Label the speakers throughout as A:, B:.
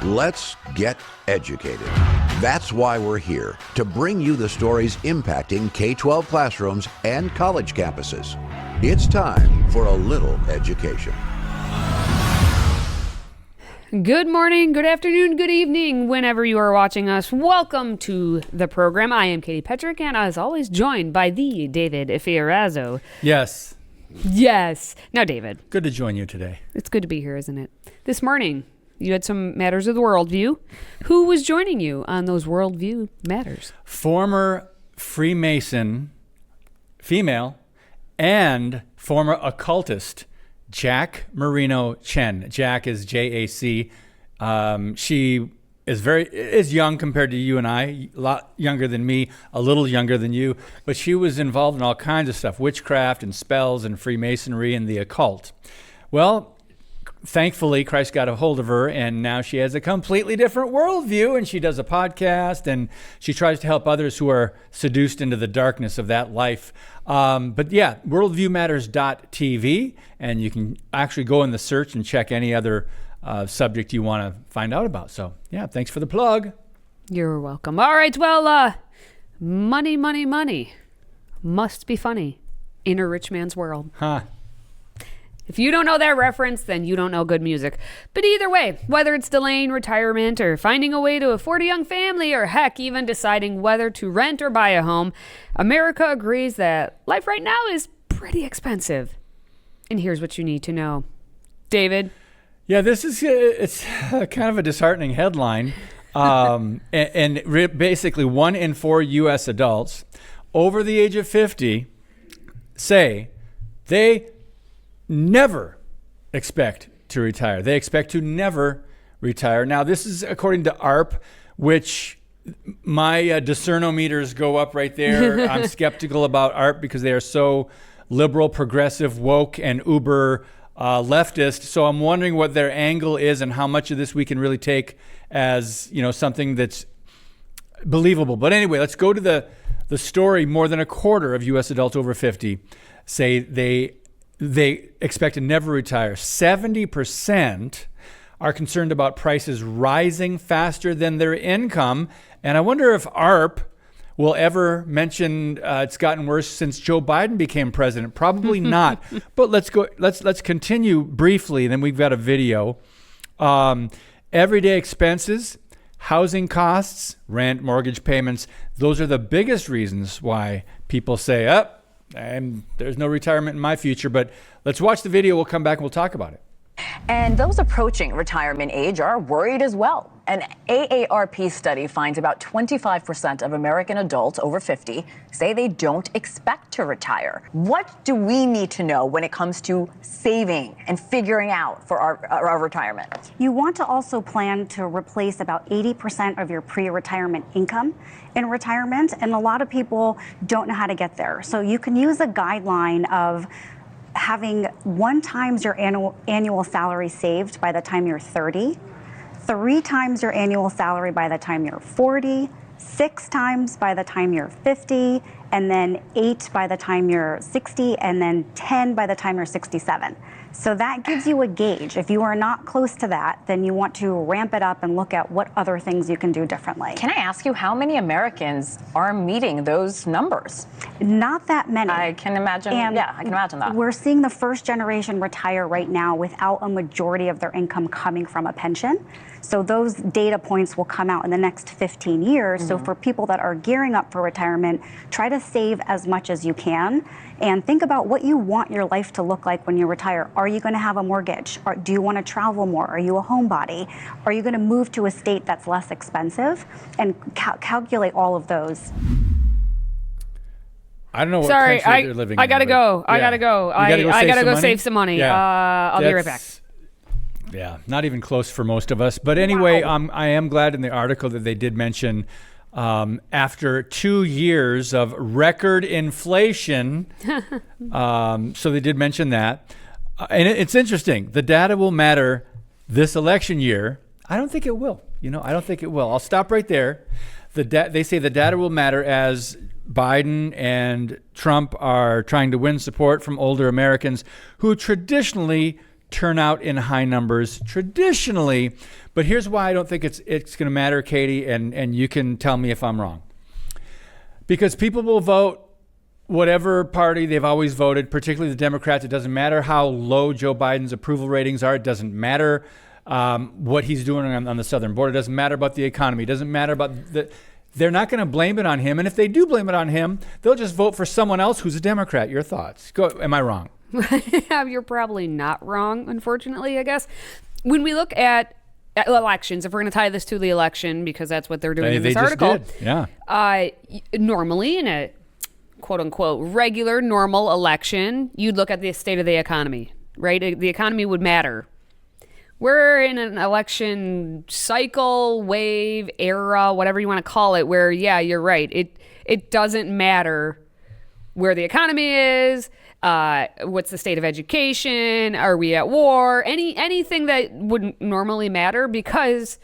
A: Let's get educated. That's why we're here, to bring you the stories impacting K-12 classrooms and college campuses. It's time for a little education.
B: Good morning, good afternoon, good evening, whenever you are watching us. Welcome to the program. I am Katie Petrick, and as always, joined by the David Fiorazo.
C: Yes.
B: Now, David.
C: Good to join you today.
B: It's good to be here, isn't it? This morning, you had some matters of the worldview. Who was joining you on those worldview matters?
C: Former Freemason, female, and former occultist, Jack Marino Chen. Jack is J-A-C. She is young compared to you and I, a lot younger than me, a little younger than you, but she was involved in all kinds of stuff, witchcraft and spells and Freemasonry and the occult. Well, thankfully, Christ got a hold of her, and now she has a completely different worldview, and she does a podcast, and she tries to help others who are seduced into the darkness of that life. But yeah, worldviewmatters.tv, and you can actually go in the search and check any other subject you want to find out about. So yeah, thanks for the plug.
B: You're welcome. All right, well, money must be funny in a rich man's world.
C: Huh.
B: If you don't know that reference, then you don't know good music. But either way, whether it's delaying retirement or finding a way to afford a young family, or heck, even deciding whether to rent or buy a home, America agrees that life right now is pretty expensive. And here's what you need to know. David?
C: Yeah, it's kind of a disheartening headline. Basically 1 in 4 U.S. adults over the age of 50 say they never expect to retire. They expect to never retire. Now, this is according to ARP, which my discernometers go up right there. I'm skeptical about ARP because they are so liberal, progressive, woke, and uber leftist. So I'm wondering what their angle is and how much of this we can really take as, something that's believable. But anyway, let's go to the story. More than a quarter of U.S. adults over 50 say they expect to never retire. 70% are concerned about prices rising faster than their income. And I wonder if ARP will ever mention it's gotten worse since Joe Biden became president. Probably not. But let's continue briefly, and then we've got a video. Everyday expenses, housing costs, rent, mortgage payments, those are the biggest reasons why people say, and there's no retirement in my future. But let's watch the video. We'll come back and we'll talk about it.
D: And those approaching retirement age are worried as well. An AARP study finds about 25% of American adults over 50 say they don't expect to retire. What do we need to know when it comes to saving and figuring out for our retirement?
E: You want to also plan to replace about 80% of your pre-retirement income in retirement, and a lot of people don't know how to get there. So you can use a guideline of having 1 times your annual salary saved by the time you're 30, 3 times your annual salary by the time you're 40, 6 times by the time you're 50, and then 8 by the time you're 60, and then 10 by the time you're 67. So that gives you a gauge. If you are not close to that, then you want to ramp it up and look at what other things you can do differently.
D: Can I ask you how many Americans are meeting those numbers?
E: Not that many.
D: I can imagine. I can imagine that.
E: We're seeing the first generation retire right now without a majority of their income coming from a pension. So those data points will come out in the next 15 years. Mm-hmm. So for people that are gearing up for retirement, try to save as much as you can and think about what you want your life to look like when you retire. Are you going to have a mortgage? Or do you want to travel more? Are you a homebody? Are you going to move to a state that's less expensive? And calculate all of those.
C: I don't know what
B: country
C: they're living in.
B: I gotta go. I gotta go
C: save
B: some money.
C: Yeah.
B: I'll be right back.
C: Yeah, not even close for most of us. But anyway,
B: Wow.
C: I am glad in the article that they did mention after 2 years of record inflation. So they did mention that. And it's interesting. The data will matter this election year. I don't think it will. I don't think it will. I'll stop right there. They say the data will matter as Biden and Trump are trying to win support from older Americans who traditionally turn out in high numbers traditionally. But here's why I don't think it's going to matter, Katie, and you can tell me if I'm wrong. Because people will vote whatever party they've always voted, particularly the Democrats. It doesn't matter how low Joe Biden's approval ratings are. It doesn't matter what he's doing on the southern border. It doesn't matter about the economy. It doesn't matter about they're not going to blame it on him. And if they do blame it on him, they'll just vote for someone else who's a Democrat. Your thoughts? Am I wrong?
B: You're probably not wrong, unfortunately, I guess. When we look at elections, if we're going to tie this to the election, because that's what they're doing in this article.
C: Just did. Yeah.
B: Normally, in a quote-unquote regular, normal election, you'd look at the state of the economy, right? The economy would matter. We're in an election cycle, wave, era, whatever you want to call it, where, yeah, you're right. It doesn't matter where the economy is, what's the state of education, are we at war, anything that wouldn't normally matter, because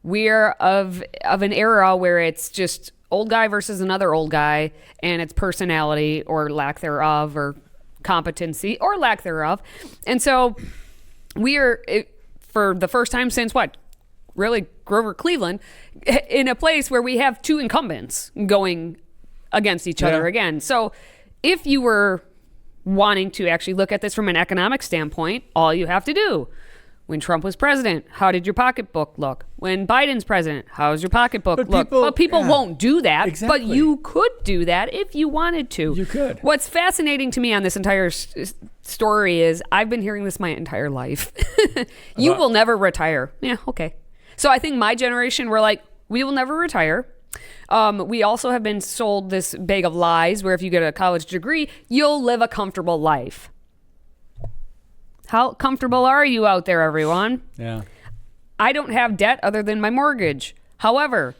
B: we're of an era where it's just old guy versus another old guy, and it's personality or lack thereof, or competency or lack thereof. And so we are, for the first time since really Grover Cleveland, in a place where we have two incumbents going against each other again. So if you were wanting to actually look at this from an economic standpoint, all you have to do, when Trump was president, how did your pocketbook look? When Biden's president, how's your pocketbook look? But people won't do that.
C: Exactly.
B: But you could do that if you wanted to.
C: You could.
B: What's fascinating to me on this entire story is I've been hearing this my entire life. You will never retire. Yeah, okay. So I think my generation, we're like, we will never retire. We also have been sold this bag of lies where if you get a college degree, you'll live a comfortable life. How comfortable are you out there, everyone?
C: Yeah.
B: I don't have debt other than my mortgage. However,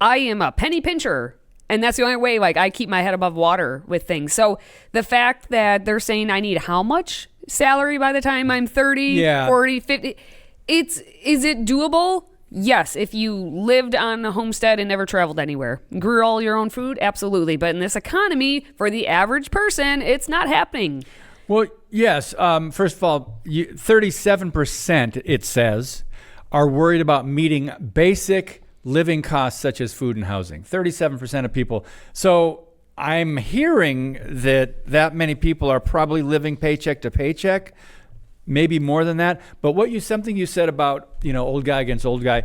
B: I am a penny pincher, and that's the only way I keep my head above water with things. So the fact that they're saying I need how much salary by the time I'm 30, 40, 50, is it doable? Yes, if you lived on a homestead and never traveled anywhere. Grew all your own food? Absolutely. But in this economy, for the average person, it's not happening.
C: Well, yes. First of all, 37%, it says, are worried about meeting basic living costs such as food and housing. 37% of people. So I'm hearing that many people are probably living paycheck to paycheck, maybe more than that. But something you said about, old guy against old guy,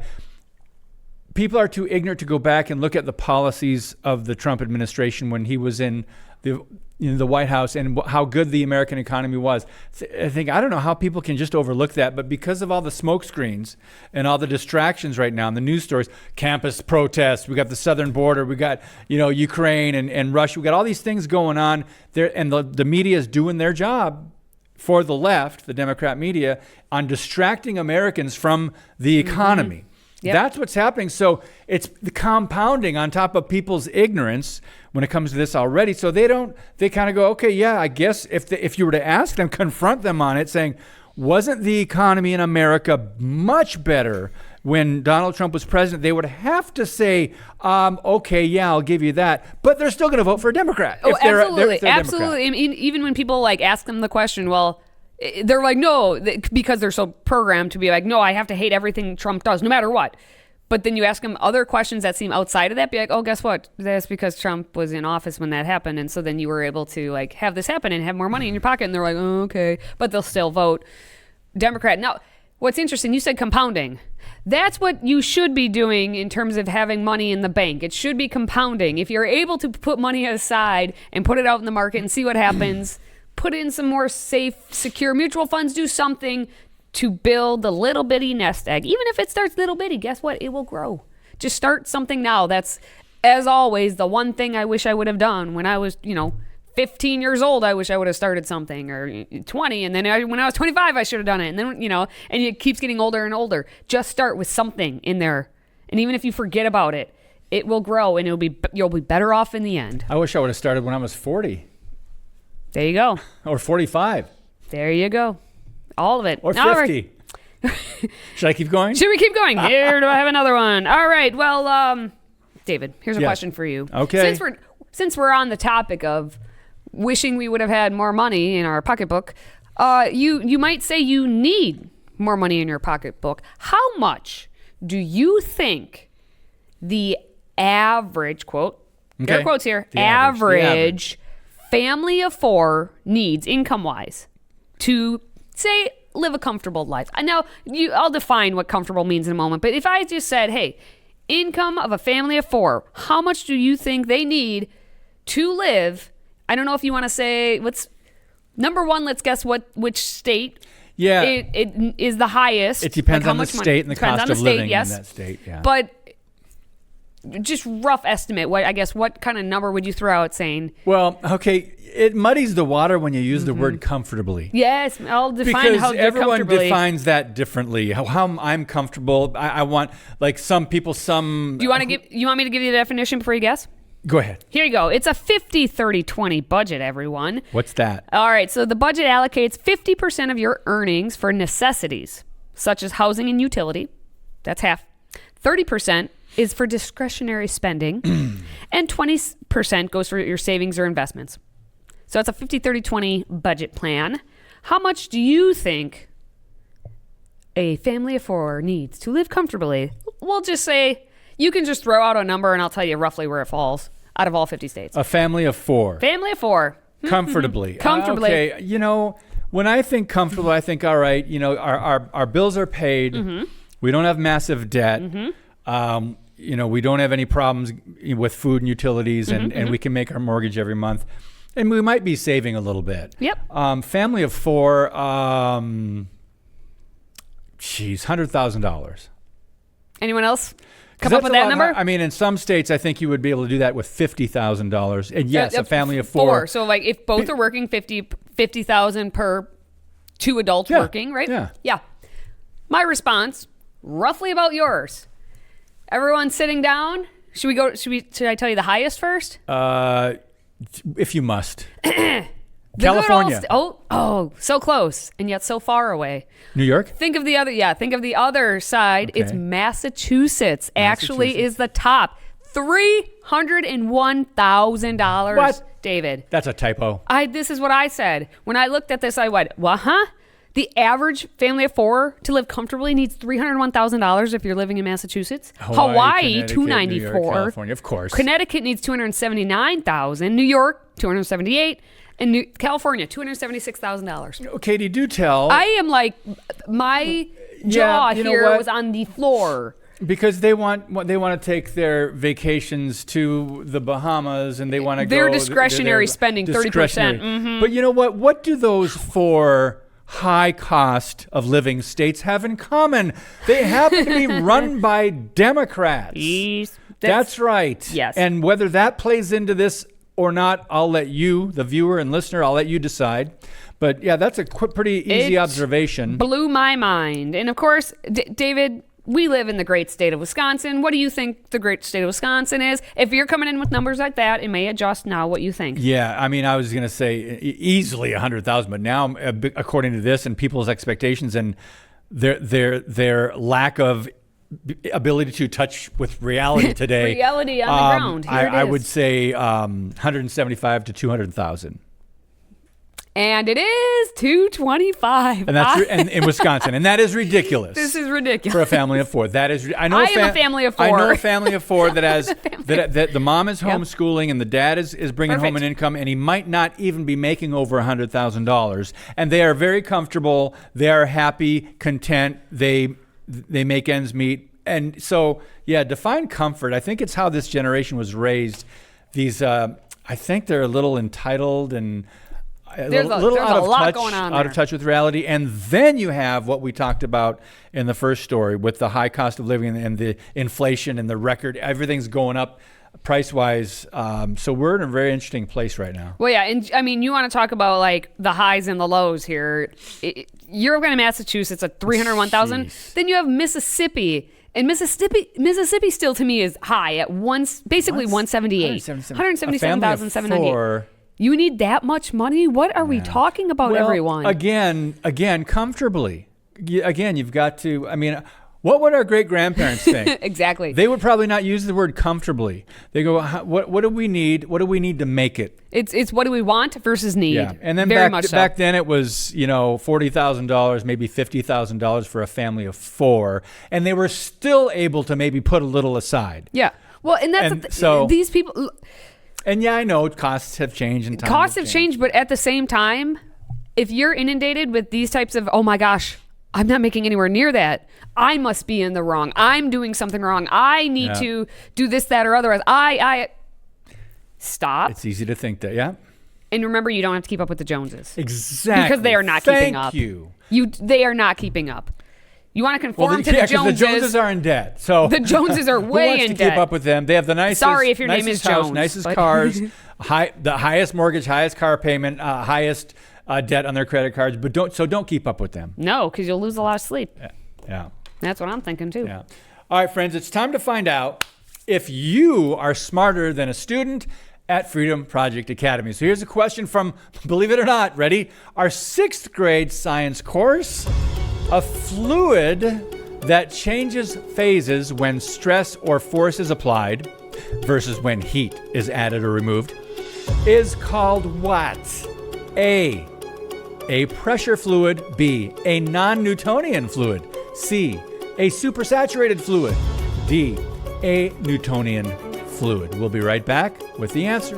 C: people are too ignorant to go back and look at the policies of the Trump administration when he was in the White House and how good the American economy was. I don't know how people can just overlook that, but because of all the smoke screens and all the distractions right now in the news stories, campus protests, we got the southern border, we got, Ukraine and Russia, we got all these things going on there, and the media is doing their job for the left, the Democrat media, on distracting Americans from the economy. Mm-hmm. Yep. That's what's happening. So it's the compounding on top of people's ignorance when it comes to this already. So they kind of go, okay, yeah, I guess if you were to ask them, confront them on it, saying, wasn't the economy in America much better when Donald Trump was president? They would have to say, okay, yeah, I'll give you that. But they're still going to vote for a Democrat.
B: Oh, absolutely. Absolutely. I mean, even when people ask them the question, well, they're like, no, because they're so programmed to be like, no, I have to hate everything Trump does, no matter what. But then you ask them other questions that seem outside of that, be like, oh, guess what? That's because Trump was in office when that happened. And so then you were able to have this happen and have more money in your pocket. And they're like, oh, okay. But they'll still vote Democrat. Now, what's interesting, you said compounding. That's what you should be doing in terms of having money in the bank. It should be compounding. If you're able to put money aside and put it out in the market and see what happens, put in some more safe, secure mutual funds, do something to build the little bitty nest egg. Even if it starts little bitty, guess what? It will grow. Just start something now. That's, as always, the one thing I wish I would have done when I was, 15 years old. I wish I would have started something, or 20. And then when I was 25, I should have done it. And then, and it keeps getting older and older. Just start with something in there. And even if you forget about it, it will grow and you'll be better off in the end.
C: I wish I would have started when I was 40.
B: There you go.
C: Or 45.
B: There you go. All of it.
C: Or 50. Should I keep going?
B: Should we keep going? Here, do I have another one? All right. Well, David, here's a question for you.
C: Okay.
B: Since we're on the topic of wishing we would have had more money in our pocketbook, You might say you need more money in your pocketbook. How much do you think the average, quote, air quotes here,
C: the
B: average family of four needs income-wise to, say, live a comfortable life? Now, I'll define what comfortable means in a moment, but if I just said, hey, income of a family of four, how much do you think they need to live? I don't know if you want to say, number one, let's guess which state it is the highest.
C: It depends
B: like
C: on the state and the cost of living in that state. Yeah.
B: But just rough estimate, what kind of number would you throw out saying?
C: Well, okay, it muddies the water when you use the word comfortably.
B: Yes, I'll define
C: because
B: how
C: everyone defines that differently. How I'm comfortable. I want, like, some people, some.
B: You want me to give you the definition before you guess?
C: Go ahead.
B: Here you go. It's a 50-30-20 budget, everyone.
C: What's that?
B: All right, so the budget allocates 50% of your earnings for necessities, such as housing and utility. That's half. 30% is for discretionary spending, and 20% goes for your savings or investments. So it's a 50-30-20 budget plan. How much do you think a family of four needs to live comfortably? We'll just say, you can just throw out a number and I'll tell you roughly where it falls out of all 50 states.
C: A family of four.
B: Family of four.
C: Comfortably.
B: Comfortably.
C: Okay, when I think comfortable, I think, all right, our bills are paid. We don't have massive debt. We don't have any problems with food and utilities, and we can make our mortgage every month. And we might be saving a little bit.
B: Yep.
C: Family of four, $100,000.
B: Anyone else come up with that number?
C: I mean, in some states, I think you would be able to do that with $50,000. And yes, a family of four.
B: So, like, if both are working, $50,000 per two adults working, right?
C: Yeah.
B: My response, roughly about yours. Everyone sitting down. Should I tell you the highest first?
C: If you must. California.
B: So close and yet so far away.
C: New York?
B: Think of the other side.
C: Okay.
B: It's Massachusetts. Actually is the top. $301,000.
C: What?
B: David.
C: That's a typo.
B: This is what I said. When I looked at this, I went, The average family of four to live comfortably needs $301,000 if you're living in Massachusetts. Hawaii, $294,000.
C: California, of course.
B: Connecticut needs $279,000. New York, $278,000. And California, $276,000.
C: Katie, do tell.
B: I am like, my jaw here was on the floor.
C: Because they want to take their vacations to the Bahamas, and they want to go.
B: Their discretionary spending, 30%.
C: Mm-hmm. But you know what? What do those four high cost of living states have in common? They happen to be run by Democrats. That's right.
B: Yes.
C: And whether that plays into this or not, I'll let you, the viewer and listener, I'll let you decide. But yeah, that's a pretty easy observation.
B: Blew my mind. And of course, David, we live in the great state of Wisconsin. What do you think the great state of Wisconsin is? If you're coming in with numbers like that, it may adjust now what you think.
C: Yeah, I mean, I was going to say easily 100,000, but now, according to this and people's expectations and their lack of ability to touch with reality today.
B: Reality on the ground. Here it is.
C: I would say 175 to 200,000.
B: And it is 225.
C: And that's and in Wisconsin, and that is ridiculous.
B: This is ridiculous
C: for a family of four. That is. I am
B: a family of four.
C: I know a family of four that has that the mom is homeschooling and the dad is bringing home an income, and he might not even be making over $100,000, and they are very comfortable. They are happy, content. They make ends meet, and so define comfort. I think it's how this generation was raised. These, I think they're a little entitled and.
B: There's a lot going on there.
C: Out of touch with reality. And then you have what we talked about in the first story with the high cost of living and the inflation and the record. Everything's going up price-wise. So we're in a very interesting place right now.
B: Well, yeah. And I mean, you want to talk about like the highs and the lows here. You're going to Massachusetts at $301,000. Then you have Mississippi. And Mississippi still to me is high at basically 178. 177,798. You need that much money? What are we talking about, everyone?
C: Again, comfortably. Again, you've got to, I mean, What would our great-grandparents think?
B: Exactly.
C: They would probably not use the word comfortably. They go, what do we need? What do we need to make it?
B: It's what do we want versus need.
C: Yeah. And then
B: Very
C: back,
B: much so.
C: back then it was, $40,000, maybe $50,000 for a family of 4. And they were still able to maybe put a little aside.
B: Yeah. Well, and that's
C: And so-
B: these people.
C: And yeah, I know costs have changed and times
B: Costs have changed, but at the same time, if you're inundated with these types of, oh my gosh, I'm not making anywhere near that. I must be in the wrong. I'm doing something wrong. I need to do this, that, or otherwise. I stop.
C: It's easy to think that, yeah.
B: And remember, you don't have to keep up with the Joneses.
C: Exactly.
B: Because they are not keeping up.
C: Thank you.
B: They are not keeping up. You want to conform to the
C: 'cause
B: Joneses.
C: the Joneses are in debt. So
B: The Joneses are
C: who
B: way
C: wants
B: in
C: to
B: debt?
C: keep up with them? They have the nicest.
B: Sorry if your name
C: nicest
B: is
C: house,
B: Jones,
C: nicest
B: but-
C: cars, the highest mortgage, highest car payment, highest debt on their credit cards. But don't keep up with them.
B: No, because you'll lose a lot of sleep.
C: Yeah.
B: That's what I'm thinking too.
C: Yeah. All right, friends, it's time to find out if you are smarter than a student at Freedom Project Academy. So here's a question from, believe it or not, ready? Our 6th grade science course. A fluid that changes phases when stress or force is applied versus when heat is added or removed is called what? A pressure fluid. B, a non-Newtonian fluid. C, a supersaturated fluid. D, a Newtonian fluid. We'll be right back with the answer.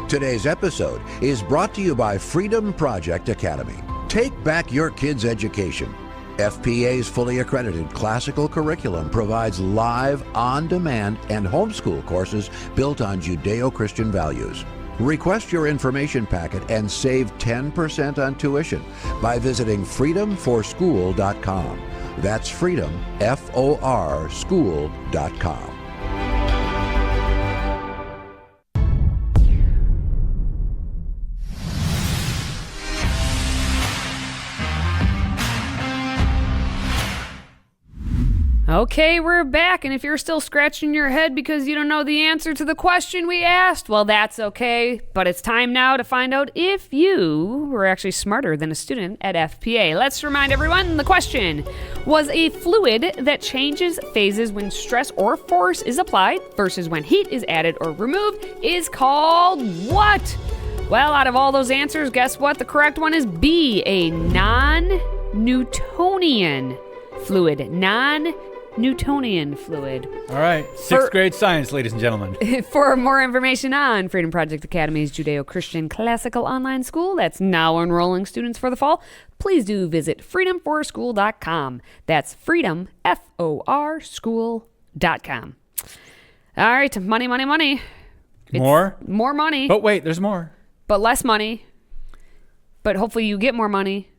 A: Today's episode is brought to you by Freedom Project Academy. Take back your kids' education. FPA's fully accredited classical curriculum provides live, on-demand, and homeschool courses built on Judeo-Christian values. Request your information packet and save 10% on tuition by visiting freedomforschool.com. That's freedom, F-O-R, school.com.
B: Okay, we're back, and if you're still scratching your head because you don't know the answer to the question we asked, well, that's okay, but it's time now to find out if you were actually smarter than a student at FPA. Let's remind everyone, the question was a fluid that changes phases when stress or force is applied versus when heat is added or removed is called what? Well, out of all those answers, guess what? The correct one is B, a non-Newtonian fluid. Non-Newtonian fluid.
C: All right, 6th grade science, ladies and gentlemen.
B: For more information on Freedom Project Academy's Judeo-Christian Classical Online School that's now enrolling students for the fall, please do visit freedomforschool.com. That's freedom, F-O-R, school.com. All right, money, money, money.
C: More
B: money.
C: But wait, there's more.
B: But less money. But hopefully you get more money.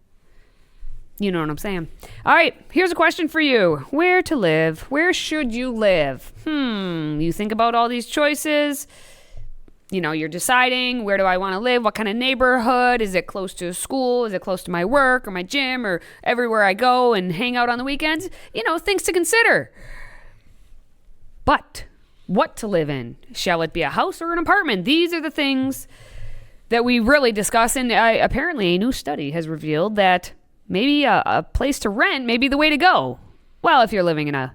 B: You know what I'm saying. All right, here's a question for you. Where to live? Where should you live? You think about all these choices. You're deciding, where do I want to live? What kind of neighborhood? Is it close to school? Is it close to my work or my gym or everywhere I go and hang out on the weekends? Things to consider. But what to live in? Shall it be a house or an apartment? These are the things that we really discuss. And apparently a new study has revealed that maybe a place to rent may be the way to go. Well, if you're living in a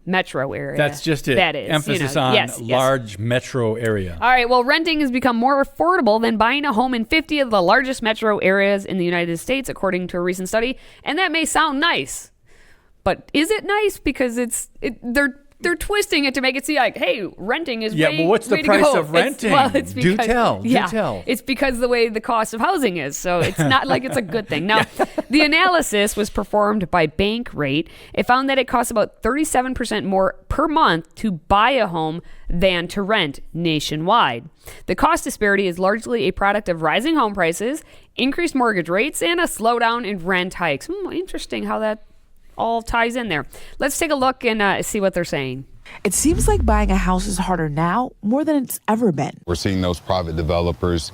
B: metro area.
C: That's just it.
B: That is.
C: Emphasis on large metro area.
B: All right. Well, renting has become more affordable than buying a home in 50 of the largest metro areas in the United States, according to a recent study. And that may sound nice. But is it nice? Because they're twisting it to make it seem like, hey, renting is way,
C: but what's the
B: way to
C: price
B: go.
C: of renting?
B: It's
C: Do tell.
B: It's because the way the cost of housing is. So it's not like it's a good thing. Now, the analysis was performed by Bankrate. It found that it costs about 37% more per month to buy a home than to rent nationwide. The cost disparity is largely a product of rising home prices, increased mortgage rates, and a slowdown in rent hikes. Interesting how that all ties in there. Let's take a look and see what they're saying.
F: It seems like buying a house is harder now more than it's ever been.
G: We're seeing those private developers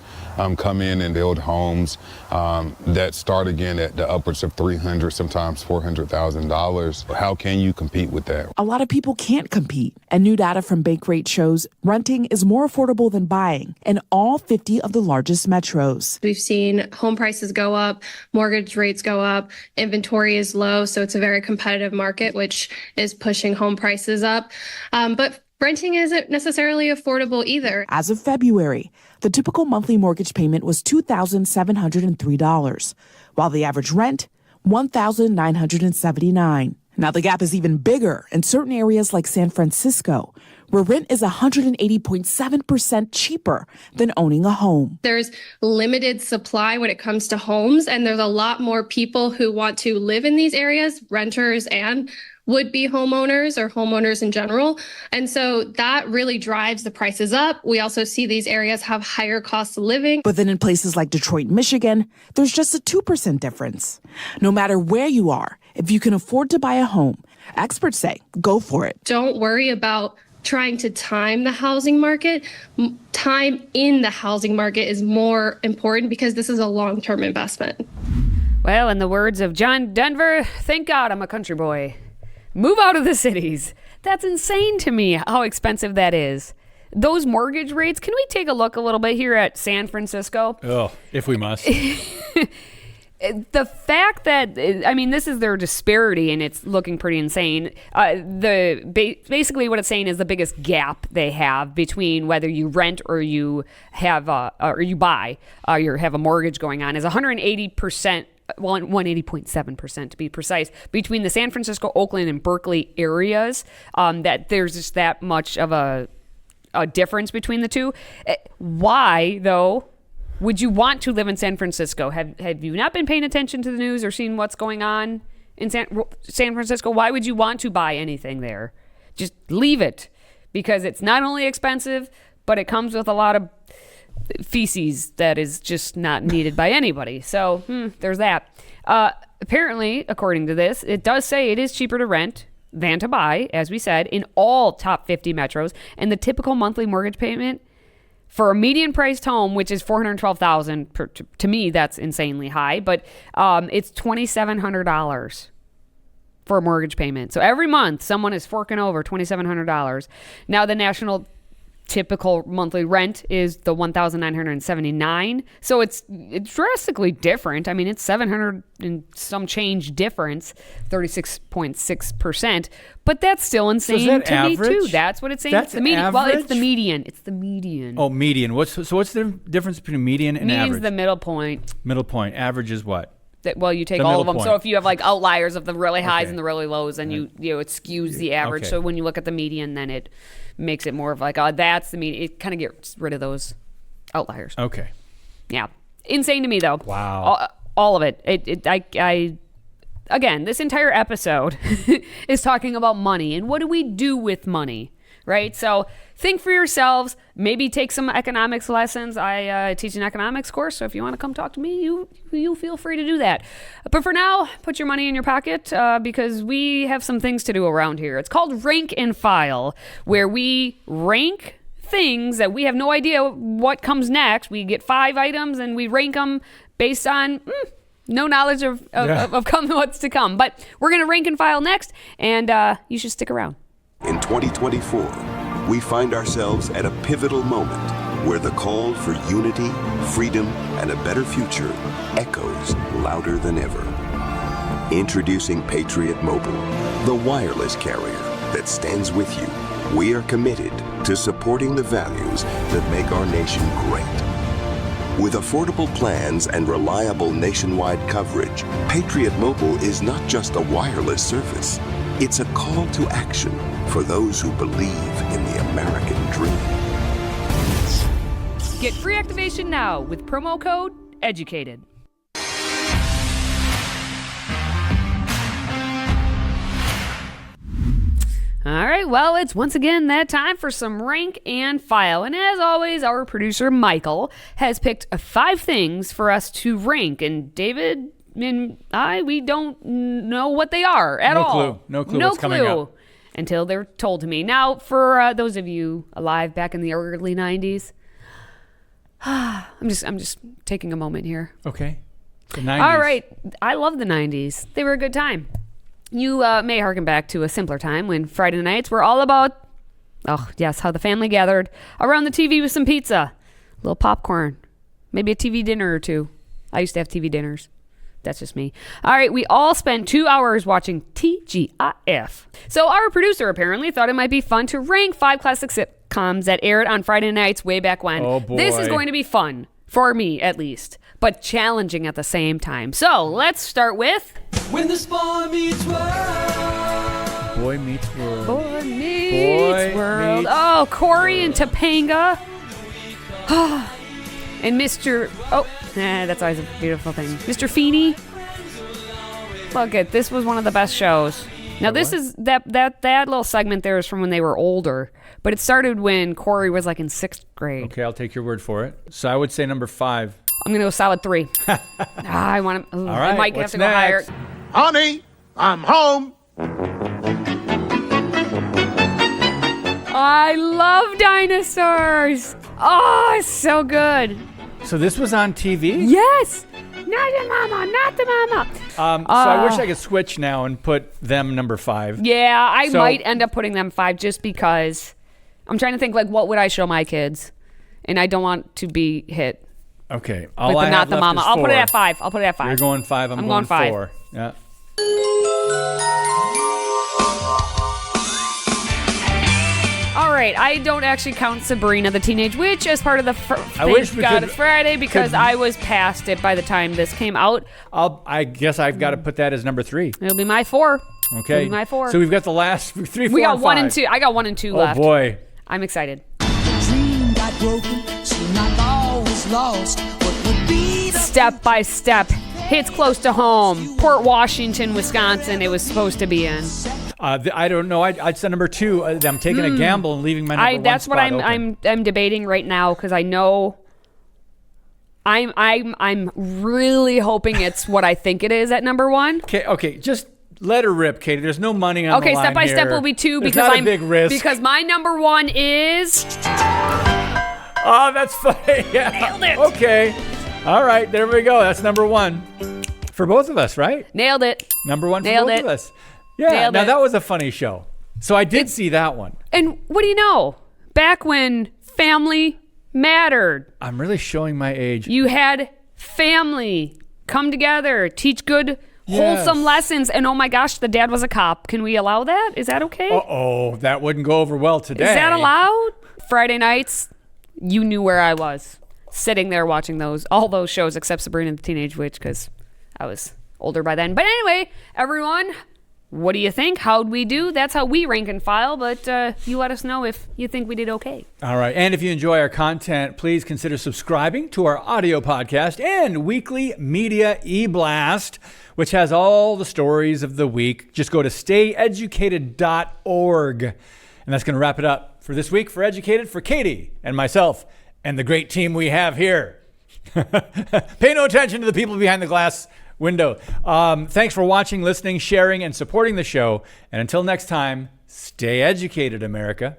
G: come in and build homes that start again at the upwards of $300,000, sometimes $400,000. How can you compete with that?
F: A lot of people can't compete, and new data from Bankrate shows renting is more affordable than buying in all 50 of the largest metros.
H: We've seen home prices go up, mortgage rates go up, inventory is low, so it's a very competitive market, which is pushing home prices up. But renting isn't necessarily affordable either.
F: As of February, the typical monthly mortgage payment was $2,703, while the average rent, $1,979. Now the gap is even bigger in certain areas like San Francisco, where rent is 180.7% cheaper than owning a home.
H: There's limited supply when it comes to homes, and there's a lot more people who want to live in these areas, renters and would-be homeowners or homeowners in general. And so that really drives the prices up. We also see these areas have higher costs of living.
F: But then in places like Detroit, Michigan, there's just a 2% difference. No matter where you are, if you can afford to buy a home, experts say go for it.
H: Don't worry about trying to time the housing market. Time in the housing market is more important because this is a long-term investment.
B: Well, in the words of John Denver, thank God I'm a country boy. Move out of the cities. That's insane to me how expensive that is. Those mortgage rates, can we take a look a little bit here at San Francisco?
C: Oh, if we must.
B: The fact that, I mean, this is their disparity and it's looking pretty insane. Basically what it's saying is the biggest gap they have between whether you rent or you have or you buy or you have a mortgage going on is 180%. 180.7% to be precise, between the San Francisco, Oakland, and Berkeley areas, that there's just that much of a difference between the two. Why, though, would you want to live in San Francisco? Have you not been paying attention to the news or seen what's going on in San Francisco? Why would you want to buy anything there? Just leave it, because it's not only expensive, but it comes with a lot of feces that is just not needed by anybody. So there's that. Apparently, according to this, it does say it is cheaper to rent than to buy, as we said, in all top 50 metros. And the typical monthly mortgage payment for a median priced home, which is $412,000, to me, that's insanely high, but it's $2,700 for a mortgage payment. So every month, someone is forking over $2,700. Now, the national typical monthly rent is the $1,979. So it's drastically different. I mean, it's $700 and some change difference, 36.6%. But that's still insane to me too. That's what it's saying.
C: That's
B: it's the median.
C: average?
B: Well, it's the median. It's the median.
C: Oh, median. What's the difference between median and
B: Median's
C: average?
B: the middle point.
C: Middle point. Average is what?
B: Well, you take
C: The
B: all of
C: middle
B: them.
C: point.
B: So if you have like outliers of the really highs
C: Okay.
B: and the really lows, then you it skews the average.
C: Okay.
B: So when you look at the median, then it makes it more of like, oh, that's the median. It kind of gets rid of those outliers.
C: Okay.
B: Yeah, insane to me though.
C: Wow.
B: All of it. I again, this entire episode is talking about money and what do we do with money, right? So think for yourselves. Maybe take some economics lessons. I teach an economics course, so if you want to come talk to me, you feel free to do that. But for now, put your money in your pocket because we have some things to do around here. It's called Rank and File, where we rank things that we have no idea what comes next. We get 5 items and we rank them based on no knowledge of what's to come. But we're going to rank and file next, and you should stick around.
I: In 2024, we find ourselves at a pivotal moment where the call for unity, freedom, and a better future echoes louder than ever. Introducing Patriot Mobile, the wireless carrier that stands with you. We are committed to supporting the values that make our nation great. With affordable plans and reliable nationwide coverage, Patriot Mobile is not just a wireless service. It's a call to action for those who believe in the American dream.
B: Get free activation now with promo code EDUCATED. All right, well, it's once again that time for some rank and file. And as always, our producer, Michael, has picked 5 things for us to rank. And David and we don't know what they are at all.
C: No clue what's coming up.
B: until they're told to me. Now, for those of you alive back in the early 90s, I'm just taking a moment here.
C: Okay. The 90s.
B: All right. I love the 90s. They were a good time. You may harken back to a simpler time when Friday nights were all about, how the family gathered around the TV with some pizza, a little popcorn, maybe a TV dinner or two. I used to have TV dinners. That's just me. All right, we all spent 2 hours watching TGIF. So our producer apparently thought it might be fun to rank 5 classic sitcoms that aired on Friday nights way back when.
C: Oh, boy.
B: This is going to be fun, for me at least, but challenging at the same time. So let's start with...
J: When the Boy Meets World.
C: Boy Meets World.
B: Boy Meets World. Oh, Corey and Topanga. And Mr. That's always a beautiful thing. Mr. Feeney. Look at this was one of the best shows. Now this is that little segment there is from when they were older, but it started when Corey was like in 6th grade.
C: Okay, I'll take your word for it. So I would say number 5.
B: I'm gonna go solid 3. I want to.
C: All right,
B: I might have
C: what's
B: to go higher.
C: next?
K: Honey, I'm home.
B: I love dinosaurs. Oh, it's so good.
C: So this was on TV?
B: Yes. Not the mama, not the mama.
C: So I wish I could switch now and put them number 5.
B: Yeah, I might end up putting them 5 just because I'm trying to think like what would I show my kids, and I don't want to be hit.
C: Okay.
B: All with the not the mama. I'll put it at 5. I'll put it at 5.
C: You're going 5. I'm
B: going 5.
C: 4. Yeah.
B: All right, I don't actually count Sabrina the Teenage Witch as part of the
C: wish we
B: God
C: could-
B: It's Friday because I was past it by the time this came out.
C: I guess I've got to put that as number 3.
B: It'll be my 4.
C: Okay.
B: It'll be my 4.
C: So we've got the last 3, 4,
B: We got
C: and
B: 1 and
C: 5.
B: 2. I got 1 and 2 left.
C: Oh boy.
B: I'm excited.
J: Dream got broken, seemed like all was lost. What would be the
B: Step by step. Hits close to home. Port Washington, Wisconsin, it was supposed to be in.
C: I don't know. I'd say number 2. I'm taking a gamble and leaving my number 1
B: That's
C: spot
B: what
C: open.
B: I'm debating right now because I know I'm really hoping it's what I think it is at number 1.
C: Okay. Just let her rip, Katie. There's no money on the line
B: Step by
C: here.
B: step will be 2
C: There's
B: because
C: not
B: I'm
C: a big risk.
B: because my number 1 is
C: Oh, that's funny. Yeah.
B: Nailed it.
C: Okay. All right. There we go. That's number 1 for both of us, right?
B: Nailed it.
C: Number 1 for
B: Nailed
C: both
B: it.
C: of us. Yeah.
B: Nailed
C: Now
B: it.
C: that was a funny show. So I did see that one.
B: And what do you know? Back when family mattered,
C: I'm really showing my age.
B: you had family come together, teach good, wholesome lessons. And oh my gosh, the dad was a cop. Can we allow that? Is that okay?
C: Uh-oh, that wouldn't go over well today.
B: Is that allowed? Friday nights, you knew where I was, sitting there watching all those shows except Sabrina the Teenage Witch because I was older by then. But anyway, everyone, what do you think? How'd we do? That's how we rank and file, but you let us know if you think we did okay.
C: All right. And if you enjoy our content, please consider subscribing to our audio podcast and weekly media e-blast, which has all the stories of the week. Just go to stayeducated.org. And that's going to wrap it up for this week for Educated, for Katie and myself and the great team we have here. Pay no attention to the people behind the glass window. Thanks for watching, listening, sharing, and supporting the show. And until next time, stay educated, America.